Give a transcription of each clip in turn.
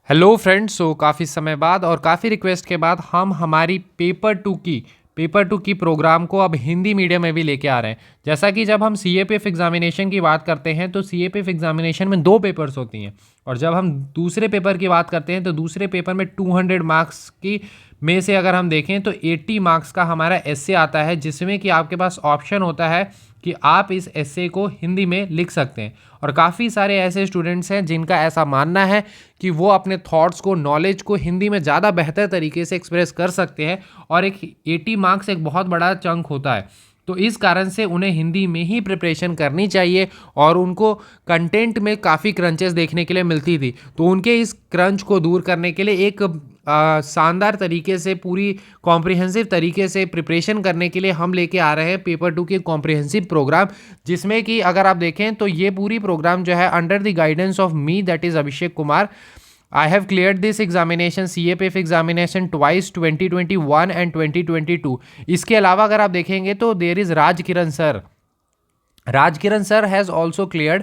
Hello friends. काफ़ी समय बाद और काफ़ी रिक्वेस्ट के बाद हम हमारी पेपर टू की प्रोग्राम को अब हिंदी मीडियम में भी लेके आ रहे हैं। जैसा कि जब हम सी ए पी एफ एग्जामिनेशन की बात करते हैं तो सी ए पी एफ एग्जामिनेशन में दो पेपर्स होती हैं, और जब हम दूसरे पेपर की बात करते हैं तो दूसरे पेपर में 200 मार्क्स की में से अगर हम देखें तो 80 मार्क्स का हमारा एस्से आता है, जिसमें कि आपके पास ऑप्शन होता है कि आप इस एस्से को हिंदी में लिख सकते हैं। और काफ़ी सारे ऐसे स्टूडेंट्स हैं जिनका ऐसा मानना है कि वो अपने थॉट्स को, नॉलेज को हिंदी में ज़्यादा बेहतर तरीके से एक्सप्रेस कर सकते हैं, और एक 80 मार्क्स एक बहुत बड़ा चंक होता है। तो इस कारण से उन्हें हिंदी में ही प्रिपरेशन करनी चाहिए, और उनको कंटेंट में काफ़ी क्रंचेस देखने के लिए मिलती थी। तो उनके इस क्रंच को दूर करने के लिए एक शानदार तरीके से, पूरी कॉम्प्रिहेंसिव तरीके से प्रिपरेशन करने के लिए हम लेके आ रहे हैं पेपर टू की कॉम्प्रिहेंसिव प्रोग्राम, जिसमें कि अगर आप देखें तो ये पूरी प्रोग्राम जो है under the guidance of me, that is Abhishek Kumar. I have cleared this examination, CAPF examination twice, 2021 and 2022। इसके अलावा अगर आप देखेंगे तो there is Rajkiran sir. Rajkiran sir has also cleared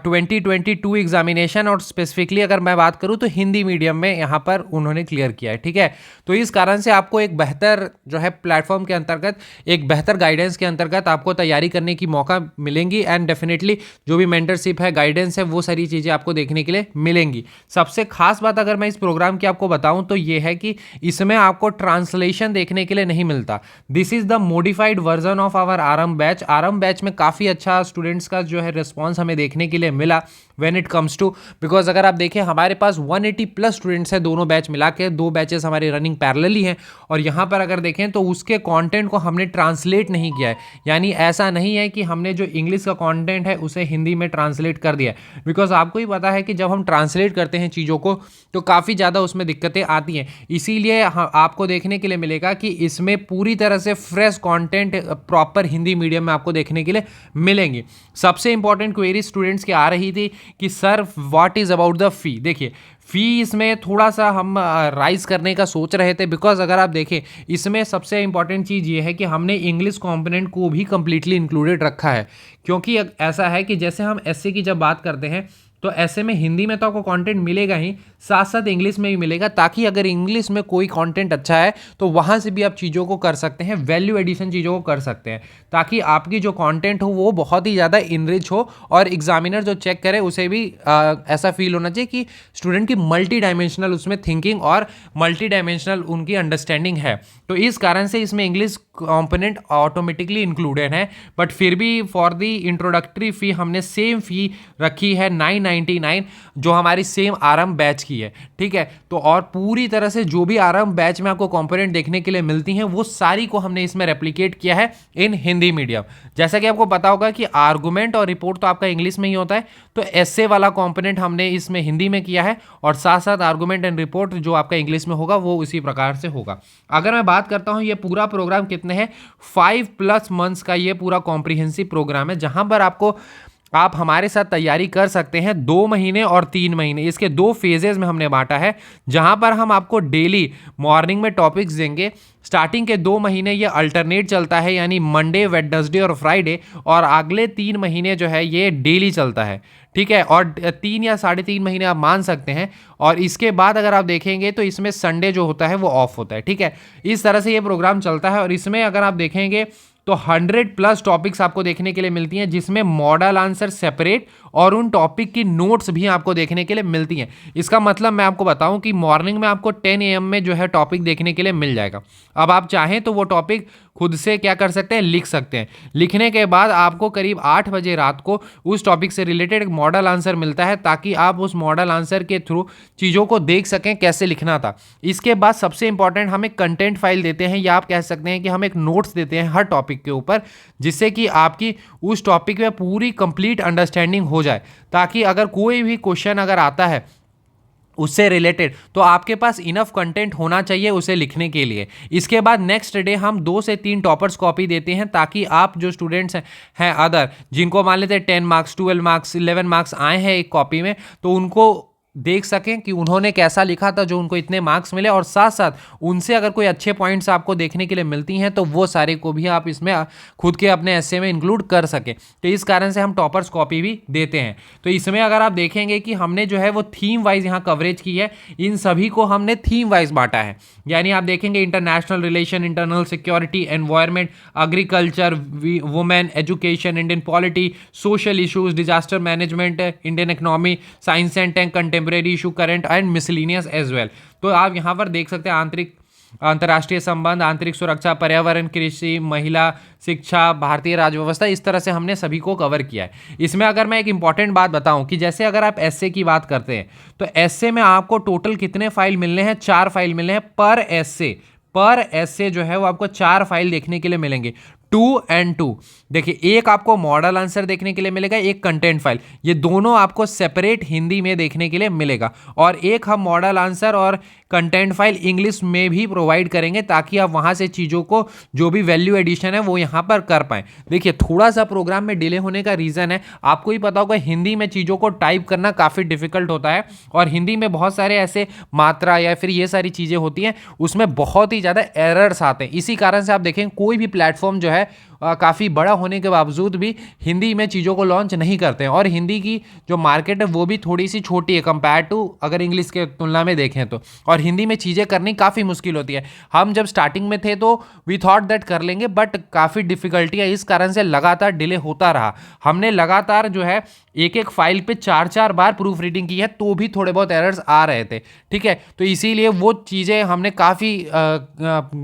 2022 examination, और स्पेसिफिकली अगर मैं बात करूं तो हिंदी मीडियम में यहाँ पर उन्होंने क्लियर किया है। ठीक है, तो इस कारण से आपको एक बेहतर जो है प्लेटफॉर्म के अंतर्गत, एक बेहतर गाइडेंस के अंतर्गत आपको तैयारी करने की मौका मिलेंगी, एंड डेफिनेटली जो भी मेंटरशिप है, गाइडेंस है, वो सारी चीज़ें आपको देखने के लिए मिलेंगी। सबसे खास बात अगर मैं इस प्रोग्राम की आपको बताऊँ तो ये है कि इसमें आपको ट्रांसलेशन देखने के लिए नहीं मिलता। This is the modified version of our RM batch. RM batch में काफ़ी अच्छा स्टूडेंट्स का जो है रिस्पांस हमें देखने के लिए मिला when it comes to, because अगर आप देखें हमारे पास 180 प्लस स्टूडेंट्स हैं, दोनों बैच मिला के, दो बैचेस हमारी रनिंग पैरेलली हैं। और यहाँ पर अगर देखें तो उसके कंटेंट को हमने ट्रांसलेट नहीं किया है, यानी ऐसा नहीं है कि हमने जो इंग्लिश का कंटेंट है उसे हिंदी में ट्रांसलेट कर दिया है, बिकॉज आपको ही पता है कि जब हम ट्रांसलेट करते हैं चीज़ों को तो काफ़ी ज़्यादा उसमें दिक्कतें आती हैं। इसीलिए आपको देखने के लिए मिलेगा कि इसमें पूरी तरह से fresh content proper Hindi medium में आपको देखने के लिए मिलेंगे। सबसे इंपॉर्टेंट क्वेरी स्टूडेंट्स की आ रही थी कि sir what is about the fee. देखिए, फ़ी इसमें थोड़ा सा हम राइज करने का सोच रहे थे, बिकॉज अगर आप देखें इसमें सबसे इंपॉर्टेंट चीज़ ये है कि हमने इंग्लिश कॉम्पोनेंट को भी कंप्लीटली इंक्लूडेड रखा है। क्योंकि ऐसा है कि जैसे हम एसए की जब बात करते हैं तो ऐसे में हिंदी में तो आपको कंटेंट मिलेगा ही, साथ साथ इंग्लिश में भी मिलेगा, ताकि अगर इंग्लिश में कोई कंटेंट अच्छा है तो वहाँ से भी आप चीज़ों को कर सकते हैं, वैल्यू एडिशन चीज़ों को कर सकते हैं, ताकि आपकी जो कंटेंट हो वो बहुत ही ज़्यादा इनरिच हो, और एग्जामिनर जो चेक करे उसे भी ऐसा फील होना चाहिए कि स्टूडेंट की मल्टी डायमेंशनल उसमें थिंकिंग और मल्टी डायमेंशनल उनकी अंडरस्टैंडिंग है। तो इस कारण से इसमें इंग्लिश कंपोनेंट ऑटोमेटिकली इंक्लूडेड है, बट फिर भी फॉर द इंट्रोडक्टरी फ़ी हमने सेम फ़ी रखी है 999, जो हमारी सेम आरएम बैच की है। ठीक है, तो और पूरी तरह से जो भी आरएम बैच में आपको कंपोनेंट देखने के लिए मिलती हैं वो सारी को हमने इसमें रेप्लिकेट किया है इन हिंदी मीडियम। जैसा कि आपको पता होगा कि आर्गुमेंट और रिपोर्ट तो आपका इंग्लिश में ही होता है, तो एस्से वाला कंपोनेंट हमने इसमें हिंदी में किया है, और साथ साथ आर्गुमेंट एंड रिपोर्ट जो आपका इंग्लिश में होगा वो उसी प्रकार से होगा। अगर मैं बात करता हूँ ये पूरा प्रोग्राम कितने हैं, 5+ मंथ्स का ये पूरा कॉम्प्रिहेंसिव प्रोग्राम है, जहां पर आप हमारे साथ तैयारी कर सकते हैं 2 महीने और 3 महीने। इसके दो फेजेस में हमने बांटा है, जहां पर हम आपको डेली मॉर्निंग में टॉपिक्स देंगे। स्टार्टिंग के 2 महीने ये अल्टरनेट चलता है, यानी मंडे, वेडनेसडे और फ्राइडे, और अगले 3 महीने जो है ये डेली चलता है। ठीक है, और 3 या 3.5 महीने आप मान सकते हैं, और इसके बाद अगर आप देखेंगे तो इसमें संडे जो होता है वो ऑफ होता है। ठीक है, इस तरह से ये प्रोग्राम चलता है, और इसमें अगर आप देखेंगे तो 100+ टॉपिक्स आपको देखने के लिए मिलती हैं, जिसमें मॉडल आंसर सेपरेट और उन टॉपिक की नोट्स भी आपको देखने के लिए मिलती हैं। इसका मतलब मैं आपको बताऊं कि मॉर्निंग में आपको 10 AM में जो है टॉपिक देखने के लिए मिल जाएगा। अब आप चाहें तो वो टॉपिक खुद से क्या कर सकते हैं, लिख सकते हैं। लिखने के बाद आपको करीब 8 बजे रात को उस टॉपिक से रिलेटेड एक मॉडल आंसर मिलता है, ताकि आप उस मॉडल आंसर के थ्रू चीज़ों को देख सकें कैसे लिखना था। इसके बाद सबसे इंपॉर्टेंट हम एक कंटेंट फाइल देते हैं, या आप कह सकते हैं कि हम एक नोट्स देते हैं हर टॉपिक के ऊपर, जिससे कि आपकी उस टॉपिक में पूरी कंप्लीट अंडरस्टैंडिंग हो जाए, ताकि अगर कोई भी क्वेश्चन अगर आता है उससे रिलेटेड तो आपके पास इनफ कंटेंट होना चाहिए उसे लिखने के लिए। इसके बाद नेक्स्ट डे हम 2 से 3 टॉपर्स कॉपी देते हैं, ताकि आप जो स्टूडेंट्स हैं अदर, जिनको मान लेते हैं 10 मार्क्स, 12 मार्क्स, 11 मार्क्स आए हैं एक कॉपी में, तो उनको देख सकें कि उन्होंने कैसा लिखा था जो उनको इतने मार्क्स मिले, और साथ साथ उनसे अगर कोई अच्छे पॉइंट्स आपको देखने के लिए मिलती हैं तो वो सारे को भी आप इसमें खुद के अपने एसे में इंक्लूड कर सकें। तो इस कारण से हम टॉपर्स कॉपी भी देते हैं। तो इसमें अगर आप देखेंगे कि हमने जो है वो थीम वाइज यहाँ कवरेज की है, इन सभी को हमने थीम वाइज बांटा है। यानी आप देखेंगे international relation, internal security, environment, agriculture, women, education, Indian polity, social issues, disaster management, Indian economy, science and tech, contemporary issue, current and miscellaneous as well. तो आप यहाँ पर देख सकते हैं अंतर्राष्ट्रीय संबंध, आंतरिक सुरक्षा, पर्यावरण, कृषि, महिला, शिक्षा, भारतीय राज्य व्यवस्था, इस तरह से हमने सभी को कवर किया है। इसमें अगर मैं एक इंपॉर्टेंट बात बताऊं कि जैसे अगर आप एस्से की बात करते हैं तो एस्से में आपको टोटल कितने फाइल मिलने हैं? 4 फाइल मिलने हैं पर एस्से। पर एस्से जो है वो आपको 4 फाइल देखने के लिए मिलेंगे, 2 and 2। देखिए, एक आपको मॉडल आंसर देखने के लिए मिलेगा, एक कंटेंट फाइल, ये दोनों आपको सेपरेट हिंदी में देखने के लिए मिलेगा, और एक हम मॉडल आंसर और कंटेंट फाइल इंग्लिश में भी प्रोवाइड करेंगे ताकि आप वहां से चीज़ों को जो भी वैल्यू एडिशन है वो यहाँ पर कर पाएँ। देखिए, थोड़ा सा प्रोग्राम में डिले होने का रीज़न है, आपको ही पता होगा हिंदी में चीज़ों को टाइप करना काफ़ी डिफिकल्ट होता है, और हिंदी में बहुत सारे ऐसे मात्रा या फिर ये सारी चीज़ें होती हैं, उसमें बहुत ही ज़्यादा एरर्स आते हैं। इसी कारण से आप देखें कोई भी प्लेटफॉर्म जो है काफ़ी बड़ा होने के बावजूद भी हिंदी में चीज़ों को लॉन्च नहीं करते हैं, और हिंदी की जो मार्केट है वो भी थोड़ी सी छोटी है कंपेयर टू अगर इंग्लिश के तुलना में देखें तो, और हिंदी में चीज़ें करनी काफ़ी मुश्किल होती है। हम जब स्टार्टिंग में थे तो वी थॉट दैट कर लेंगे, बट काफ़ी डिफिकल्टी है, इस कारण से लगातार डिले होता रहा। हमने लगातार जो है एक एक फाइल पे 4-4 बार प्रूफ रीडिंग की है, तो भी थोड़े बहुत एरर्स आ रहे थे, ठीक है। तो इसीलिए वो चीज़ें हमने काफ़ी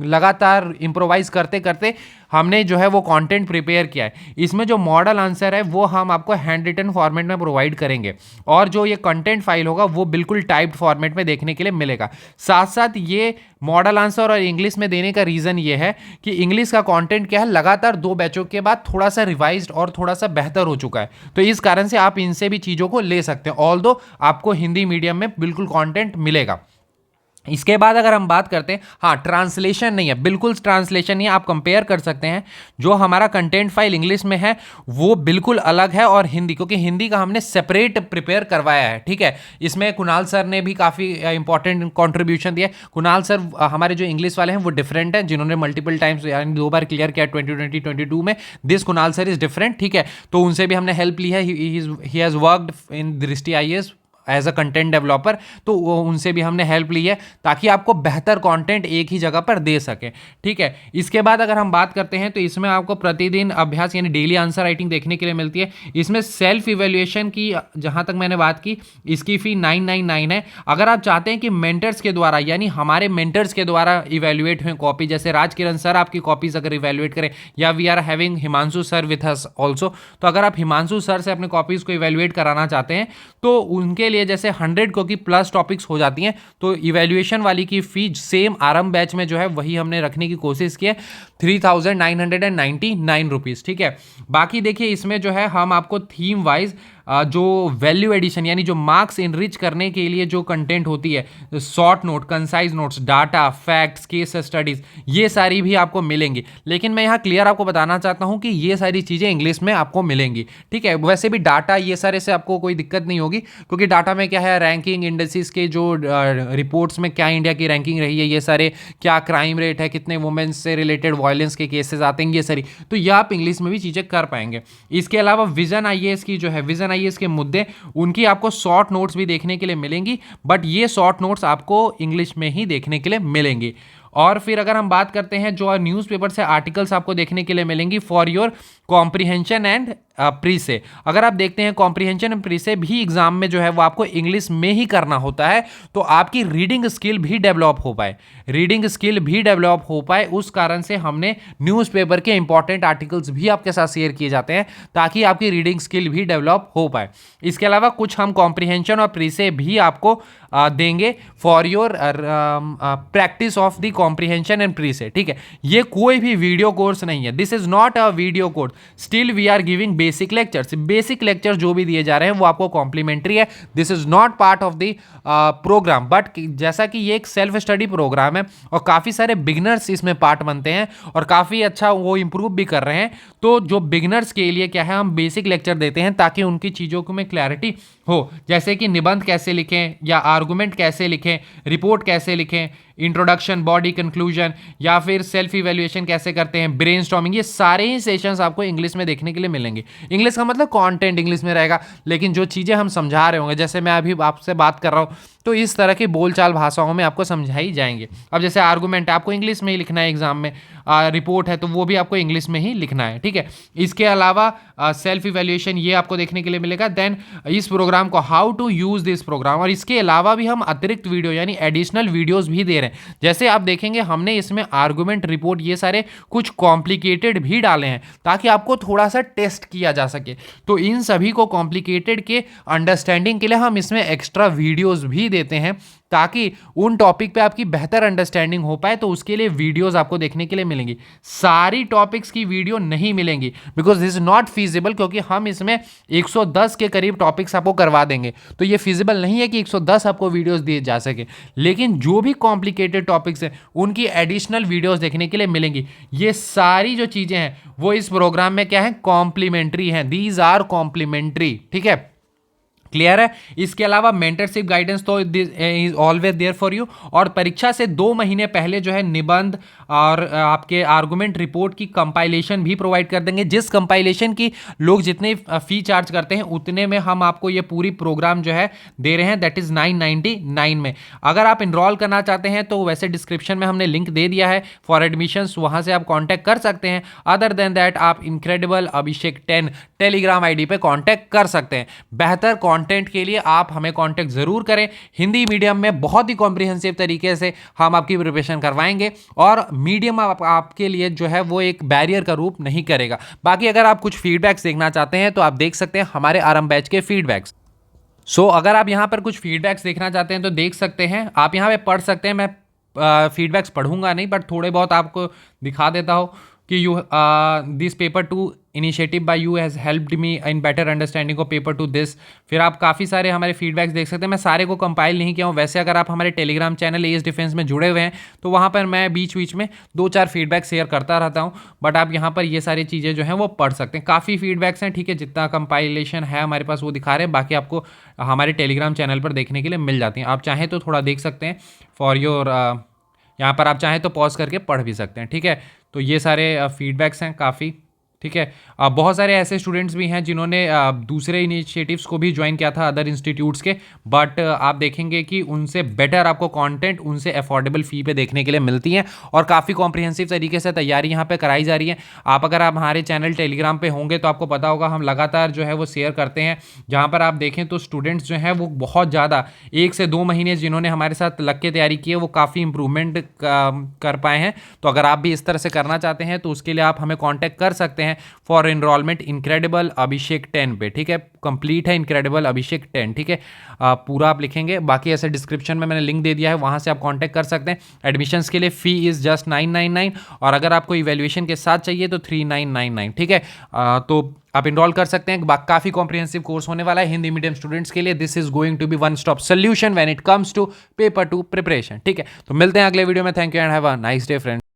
लगातार इम्प्रोवाइज करते करते हमने जो है वो कंटेंट प्रिपेयर किया है। इसमें जो मॉडल आंसर है वो हम आपको हैंड रिटन फॉर्मेट में प्रोवाइड करेंगे, और जो ये कंटेंट फाइल होगा वो बिल्कुल टाइप्ड फॉर्मेट में देखने के लिए मिलेगा। साथ साथ ये मॉडल आंसर और इंग्लिश में देने का रीज़न ये है कि इंग्लिश का कंटेंट क्या है, लगातार 2 बैचों के बाद थोड़ा सा रिवाइज्ड और थोड़ा सा बेहतर हो चुका है, तो इस कारण से आप इनसे भी चीज़ों को ले सकते हैं, ऑल्दो आपको हिंदी मीडियम में बिल्कुल कंटेंट मिलेगा। इसके बाद अगर हम बात करते हैं, हाँ, ट्रांसलेशन नहीं है, बिल्कुल ट्रांसलेशन नहीं है। आप कंपेयर कर सकते हैं, जो हमारा कंटेंट फाइल इंग्लिश में है वो बिल्कुल अलग है, और हिंदी, क्योंकि हिंदी का हमने सेपरेट प्रिपेयर करवाया है, ठीक है। इसमें कुणाल सर ने भी काफ़ी इंपॉर्टेंट कंट्रीब्यूशन दिया है। कुणाल सर हमारे जो इंग्लिश वाले हैं वो डिफरेंट है, जिन्होंने मल्टीपल टाइम्स यानी 2 बार क्लियर किया 2020-22 में। This Kunal sir is different, ठीक है। तो उनसे भी हमने हेल्प ली है। He has worked in Drishti IAS as a content developer, तो उनसे भी हमने हेल्प ली है ताकि आपको बेहतर कंटेंट एक ही जगह पर दे सके, ठीक है। इसके बाद अगर हम बात करते हैं तो इसमें आपको प्रतिदिन अभ्यास यानी डेली आंसर राइटिंग देखने के लिए मिलती है। इसमें सेल्फ इवेल्युएशन की जहां तक मैंने बात की, इसकी फी 999 है। अगर आप चाहते हैं कि मेंटर्स के द्वारा यानी हमारे मेंटर्स के द्वारा इवेल्युएट हुए कॉपी, जैसे राजकिरण सर आपकी कॉपीज अगर इवेल्युएट करें, या we are having Himanshu sir with us also, तो अगर आप हिमांशु सर से अपने कॉपीज को इवेल्युएट कराना चाहते हैं तो उनके लिए जैसे 100 को की प्लस टॉपिक्स हो जाती हैं, तो इवैल्यूएशन वाली की फी सेम आरंभ बैच में जो है वही हमने रखने की कोशिश की है, 3999 रुपीज़, ठीक है। बाकी देखिए इसमें जो है हम आपको थीम वाइज जो वैल्यू एडिशन यानी जो मार्क्स इनरिच करने के लिए जो कंटेंट होती है, short note, concise notes, data, facts, case studies, ये सारी भी आपको मिलेंगी। लेकिन मैं यहाँ क्लियर आपको बताना चाहता हूँ कि ये सारी चीज़ें इंग्लिश में आपको मिलेंगी, ठीक है। वैसे भी डाटा ये सारे से आपको कोई दिक्कत नहीं होगी, क्योंकि डाटा में क्या है, रैंकिंग इंडेक्सिस के जो रिपोर्ट्स में क्या इंडिया की रैंकिंग रही है, ये सारे क्या क्राइम रेट है, कितने वुमेन्स से रिलेटेड वायलेंस के केसेस आते हैं, ये सारी, तो ये आप इंग्लिश में भी चीज़ें कर पाएंगे। इसके अलावा विजन IAS की जो है, विजन IAS के मुद्दे, उनकी आपको शॉर्ट नोट्स भी देखने के लिए मिलेंगी, बट ये शॉर्ट नोट्स आपको इंग्लिश में ही देखने के लिए मिलेंगी। और फिर अगर हम बात करते हैं जो न्यूज़पेपर से आर्टिकल्स आपको देखने के लिए मिलेंगी for your comprehension and pre से। अगर आप देखते हैं कॉम्प्रिहेंशन एंड प्री से भी एग्जाम में जो है वो आपको इंग्लिश में ही करना होता है, तो आपकी रीडिंग स्किल भी डेवलप हो पाए, रीडिंग स्किल भी डेवलप हो पाए, उस कारण से हमने न्यूज़पेपर के इंपॉर्टेंट आर्टिकल्स भी आपके साथ शेयर किए जाते हैं ताकि आपकी रीडिंग स्किल भी डेवलप हो पाए। इसके अलावा कुछ हम कॉम्प्रिहेंशन और प्री से भी आपको देंगे for your practice of the comprehension and precis, ठीक है। ये कोई भी वीडियो कोर्स नहीं है, this is not a video course, still we are giving basic lectures. Basic lecture जो भी दिए जा रहे हैं वो आपको कॉम्प्लीमेंट्री है, this is not part of the programme. But जैसा कि ये एक सेल्फ स्टडी प्रोग्राम है और काफ़ी सारे बिगनर्स इसमें पार्ट बनते हैं और काफ़ी अच्छा वो इंप्रूव भी कर रहे हैं, तो जो बिगनर्स के लिए क्या है, हम बेसिक लेक्चर देते हैं ताकि उनकी चीज़ों को में क्लैरिटी हो, जैसे कि निबंध कैसे लिखें या आर्गुमेंट कैसे लिखें, रिपोर्ट कैसे लिखें, इंट्रोडक्शन, बॉडी कंक्लूजन, या फिर सेल्फ इवैल्यूएशन कैसे करते हैं, ब्रेनस्टॉर्मिंग, ये सारे ही सेशंस आपको इंग्लिश में देखने के लिए मिलेंगे। इंग्लिश का मतलब कंटेंट इंग्लिश में रहेगा, लेकिन जो चीज़ें हम समझा रहे होंगे, जैसे मैं अभी आपसे बात कर रहा हूँ, तो इस तरह की बोलचाल भाषाओं में आपको समझाई जाएंगे। अब जैसे आर्गुमेंट आपको इंग्लिश में ही लिखना है एग्जाम में, रिपोर्ट है तो वो भी आपको इंग्लिश में ही लिखना है, ठीक है। इसके अलावा सेल्फ इवैल्यूएशन ये आपको देखने के लिए मिलेगा। देन इस प्रोग्राम को how to use this programme, और इसके अलावा भी हम अतिरिक्त वीडियो यानी एडिशनल वीडियोस भी दे रहे हैं। जैसे आप देखेंगे हमने इसमें आर्गुमेंट, रिपोर्ट, ये सारे कुछ कॉम्प्लिकेटेड भी डाले हैं ताकि आपको थोड़ा सा टेस्ट किया जा सके। तो इन सभी को कॉम्प्लिकेटेड के अंडरस्टैंडिंग के लिए हम इसमें एक्स्ट्रा वीडियोस भी देते हैं ताकि उन टॉपिक पे आपकी बेहतर अंडरस्टैंडिंग हो पाए, तो उसके लिए वीडियोस आपको देखने के लिए मिलेंगी। सारी टॉपिक्स की वीडियो नहीं मिलेंगी because this is not feasible, क्योंकि हम इसमें 110 के करीब टॉपिक्स आपको करवा देंगे, तो ये फीजिबल नहीं है कि 110 आपको वीडियोस दिए जा सके। लेकिन जो भी कॉम्प्लिकेटेड टॉपिक्स हैं उनकी एडिशनल वीडियोस देखने के लिए मिलेंगी। ये सारी जो चीज़ें हैं वो इस प्रोग्राम में क्या है, कॉम्प्लीमेंट्री हैं, दीज आर कॉम्प्लीमेंट्री, ठीक है। क्लियर है। इसके अलावा मेंटरशिप गाइडेंस तो is always there for you, और परीक्षा से 2 महीने पहले जो है निबंध और आपके आर्गुमेंट, रिपोर्ट की कंपाइलेशन भी प्रोवाइड कर देंगे। जिस कंपाइलेशन की लोग जितने फी चार्ज करते हैं उतने में हम आपको ये पूरी प्रोग्राम जो है दे रहे हैं, दैट इज 999 में। अगर आप इनरोल करना चाहते हैं तो वैसे डिस्क्रिप्शन में हमने लिंक दे दिया है फॉर एडमिशंस, वहां से आप कॉन्टैक्ट कर सकते हैं। अदर देन दैट आप इनक्रेडिबल अभिषेक 10 टेलीग्राम आईडी पे कॉन्टैक्ट कर सकते हैं। बेहतर कंटेंट के लिए आप हमें कांटेक्ट जरूर करें। हिंदी मीडियम में बहुत ही कॉम्प्रिहेंसिव तरीके से हम आपकी प्रिपरेशन करवाएंगे और मीडियम आपके लिए जो है वो एक बैरियर का रूप नहीं करेगा। बाकी अगर आप कुछ फीडबैक्स देखना चाहते हैं तो आप देख सकते हैं हमारे आरंभ बैच के फीडबैक्स। अगर आप यहां पर कुछ फीडबैक्स देखना चाहते हैं तो देख सकते हैं, आप यहां पे पढ़ सकते हैं। मैं फीडबैक्स पढ़ूंगा नहीं, बट थोड़े बहुत आपको दिखा देता हूं कि this paper 2 initiative by you has helped me in better understanding of paper 2 this. फिर आप काफ़ी सारे हमारे फीडबैक्स देख सकते हैं। मैं सारे को कंपाइल नहीं किया हूँ, वैसे अगर आप हमारे टेलीग्राम चैनल एज डिफेंस में जुड़े हुए हैं तो वहाँ पर मैं बीच बीच में 2-4 फीडबैक शेयर करता रहता हूँ, बट आप यहाँ पर ये सारी चीज़ें जो हैं वो पढ़ सकते हैं। काफ़ी फीडबैक्स हैं, ठीक है, जितना कंपाइलेशन है हमारे पास वो दिखा रहे हैं, बाकी आपको हमारे टेलीग्राम चैनल पर देखने के लिए मिल जाती हैं। आप चाहें तो थोड़ा देख सकते हैं फॉर योर, यहाँ पर आप चाहें तो पॉज करके पढ़ भी सकते हैं, ठीक है। तो ये सारे फीडबैक्स हैं काफ़ी, ठीक है। बहुत सारे ऐसे स्टूडेंट्स भी हैं जिन्होंने दूसरे इनिशिएटिव्स को भी ज्वाइन किया था अदर इंस्टीट्यूट्स के, बट आप देखेंगे कि उनसे बेटर आपको कंटेंट उनसे अफोर्डेबल फ़ी पे देखने के लिए मिलती हैं और काफ़ी कॉम्प्रिहेंसिव तरीके से तैयारी यहाँ पे कराई जा रही है। आप अगर आप हमारे चैनल टेलीग्राम पे होंगे तो आपको पता होगा हम लगातार जो है वो शेयर करते हैं, जहाँ पर आप देखें तो स्टूडेंट्स जो हैं वो बहुत ज़्यादा 1 से 2 महीने जिन्होंने हमारे साथ लग के तैयारी की है वो काफ़ी इंप्रूवमेंट कर पाए हैं। तो अगर आप भी इस तरह से करना चाहते हैं तो उसके लिए आप हमें कॉन्टैक्ट कर सकते हैं फॉर एनरोलमेंट इनक्रेडिबल अभिषेक 10 पे, ठीक है। कंप्लीट है इनक्रेडिबल अभिषेक 10, ठीक है। पूरा आप लिखेंगे, बाकी ऐसे डिस्क्रिप्शन में मैंने लिंक दे दिया है, वहां से आप कांटेक्ट कर सकते हैं। एडमिशन्स के लिए फी इज जस्ट 999 और अगर आपको इवैल्यूएशन के साथ चाहिए तो 3999, ठीक है। तो आप इनरोल कर सकते हैं। काफ़ी कॉम्प्रिहेंसिव कोर्स होने वाला है हिंदी मीडियम स्टूडेंट्स के लिए। This is going to be one stop solution when it comes to paper 2 preparation, ठीक है। तो मिलते हैं अगले वीडियो में। Thank you and have a nice day friends.